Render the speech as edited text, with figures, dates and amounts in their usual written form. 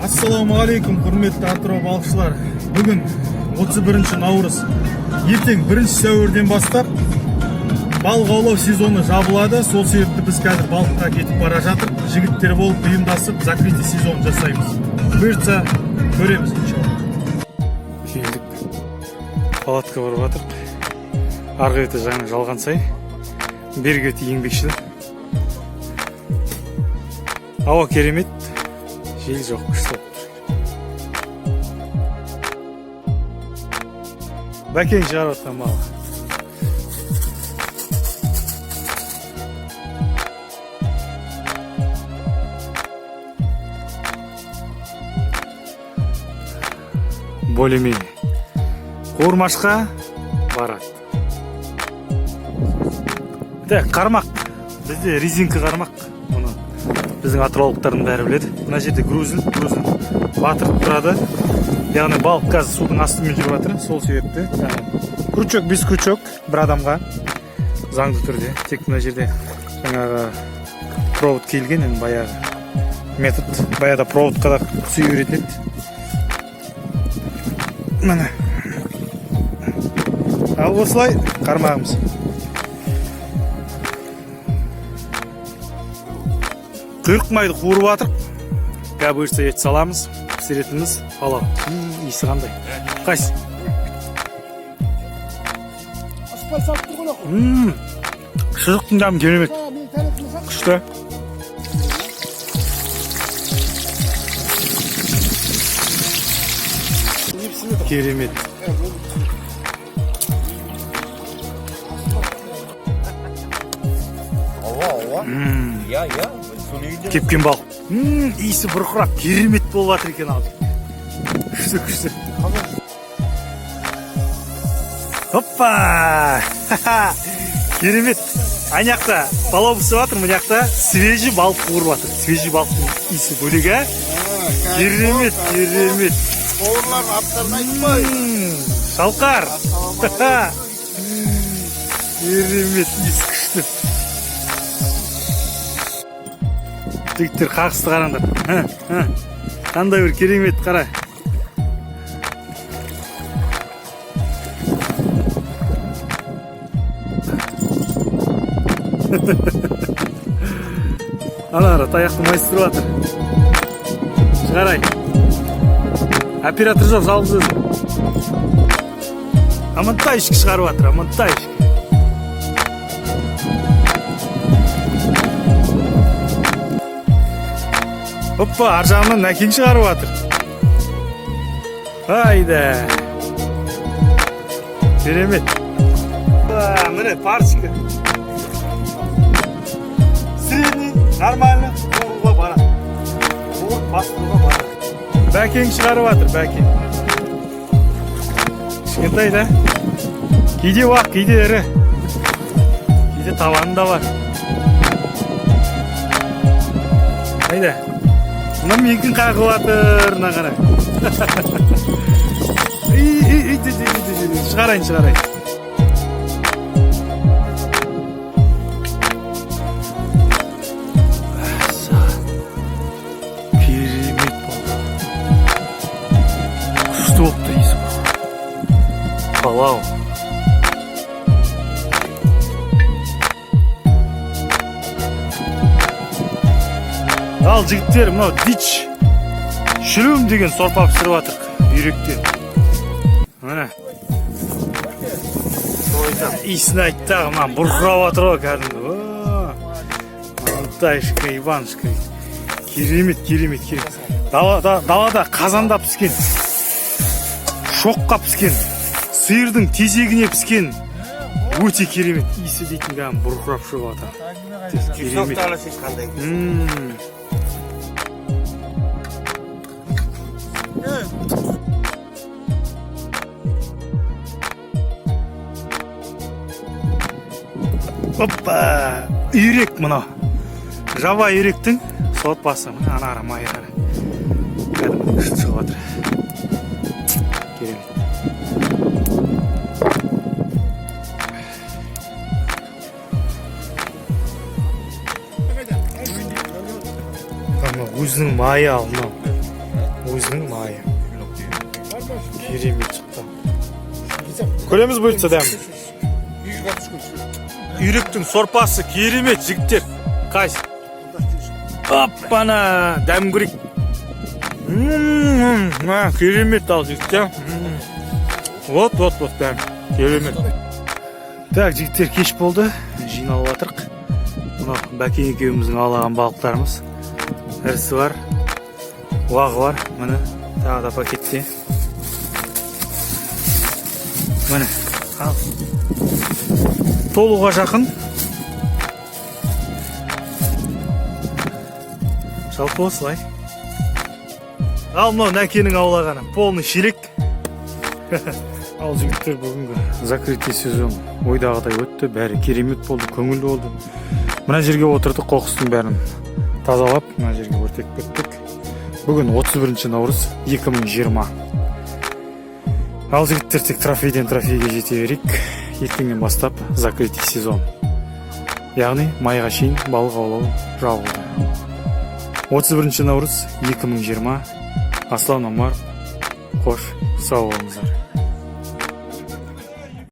Ассалаумағалейкум, құрметті Атырау балықшылар. Бүгін 31 наурыз. Ертең 1 сәуірден бастап балық аулау сезоны жабылады. Сол себепті біз қазір балыққа кетіп бара жатыр. Жігіттер болып ұйымдасып закрытие сезонын жасаймыз. Бұйыртса көреміз иншалла. Келдік. Палатка барып жатырық. Арғы беті жаңа жалған сай. Бергі беті еңбекшіл. Ауа керемет. Жел жоқ, күшті. Бәкең шығарып отқан балық. Болеме қуырмашқа барады. Қармақ. Бізде резинка қармақ. Оны біздің атыраулықтардың бәрі біледі. Мына жерде грузин батырып тұрады. Яғни балық қазір судың астымен жүріп жатыр. Сол себепті крючок, без крючок бір адамға заңды түрде. Тек мына жерде жаңағы провод келген, баяғы метод. Баяғыда проводқа да сүй үйретеді. Міне. Ал осылай қармағымыз. Құйрық майды қуырып жатыр. Бұйыртса ет саламыз. Пісіретіміз палау. Иісі қандай? Қайсы? Аспай салып тұр ғой. Шұжықтың дәмі керемет. Күшті. Керемет. Кепкен балық. Иісі бұрқырап, керемет болып жатыр екен ал. Күшті. Хоппа! Керемет. Аяқта палау пісіп жатыр, мынаяқта свежий балық қуырып жатыр. Свежий балықтың иісі бөлек, а? Керемет. Қуырлар аттарын айтпай. Шалқар. Керемет, иісі күшті. Жігіттер қағысты қараңдар. Қандай бір керемет қара. Ана таяқты майыстырып жатыр. Шығарай. Оператор жоқ, жалғыз өзі. Амантай ішкі шығарып жатыр, амантай ішкі. Оппа, ар жағынан нәкең шығарып жатыр. Айда. Керемет. Міне парочка. Средний, нормально. Қуыруға барады. Қуырып бастыруға барады. Бәкең шығарып жатыр, бәкең. Кішкентай да. Кейде уақ, кейде ірі. Кейде табанында бар. Айда. Мына менің қағып жатыр, мына қара. Шығарайын. Керемет болды. Күшті болып тұр иісі. Палау. Ал жігіттер, мынау дич шүлім деген сорпа пісіріп жатыр бүйректен. Міне. Иісін айттағы, мына бұрқырап жатыр ғой кәдімгі. Антайшка, Иваншка. Керемет. Далада қазанда піскен. Шоққа піскен. Сиырдың тезегіне піскен. Өте керемет. Иісі дейтін кәдімгі бұрқырап шығып жатыр. Керемет. Оппа! Үйрек мұна. Жаба үйректің сорпасы. Ана ара майы ара. Кәдімгі күшті шығып жатыр. Керемет. өзінің майы ал мынау. өзінің майы керемет шықты. Көреміз бұйыртса дәм. Үйректің сорпасы керемет жігіттер. Қайсы? Аппана, дәм көрейік. Керемет ал жігіттер. Вот дәм. Керемет. Так, жігіттер кеш болды. Жиналып жатырық. Мына Бәкен екеуміздің алған балықтарымыз. Ірісі бар, уағы бар. Міне, тағы да пакетте. Міне, ал. Толуға жақын. Жалпы осылай. Ал мынау Нәкенің аулағаны. Полный шелек. Ал жігіттер бүгінгі закрытый сезон ойдағыдай өтті. Бәрі керемет болды, көңілді болды. Мына жерге отырдық, қоқыстың бәрін тазалап, мына жерге өртек көттік. Бүгін 31 наурыз 2020. Ал жігіттер тек трофейден трофейге жете берейік. Ертеңнен бастап закрытый сезон. Яғни майға шейін балық аулау жабылды. 31 наурыз 2020. Аслан Омар. Қош, сау болыңыздар.